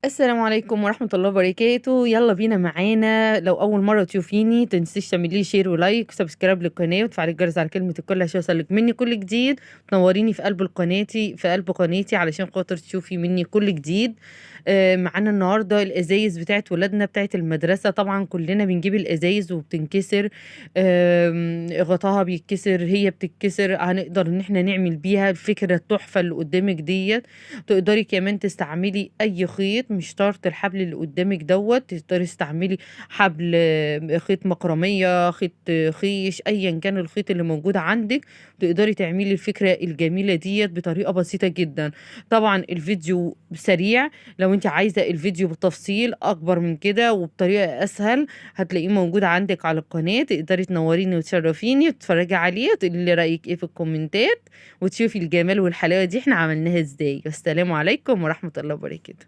السلام عليكم ورحمة الله وبركاته، يالّا بينا معانا لو أول مرّة تشوفيني تنسيش تعملي لي شير ولايك وسبسكرايب للقناة وتفعلي الجرس على كلمة الكل عشان يوصلِك منّي كل جديد، تنوريني في قلب قناتي علشان خاطر تشوفي منّي كل جديد. معانا النهارده الأزايز بتاعة ولادنا بتاعة المدرسة، طبعًا كلّنا بنجيب الأزايز وبتنكسر، غطاها بيتكسر، هي بتتكسر، هنقدر إن إحنا نعمل بيها الفكرة التحفة اللي قدّامِك ديّة. تقدري كمان تستعملي أي خيط مش شرط الحبل اللي قدامِك دوّة، تقدري تستعملي حبل خيط مكرمية، خيط خيش، أيًا كان الخيط اللي موجود عندِك، تقدري تعملي الفكرة الجميلة ديّة بطريقة بسيطة جدًا. طبعًا الفيديو سريع، لو أنتِ عايزة الفيديو بتفصيل أكبر من كده وبطريقة أسهل، هتلاقيه موجود عندِك على القناة، تقدري تنوريني وتشرفيني وتتفرجي عليه وتقولي لي رأيِك إيه في الكومنتات. وتشوفي الجمال والحلاوة دي إحنا عملناها إزاي. والسلام عليكم ورحمة الله وبركاته.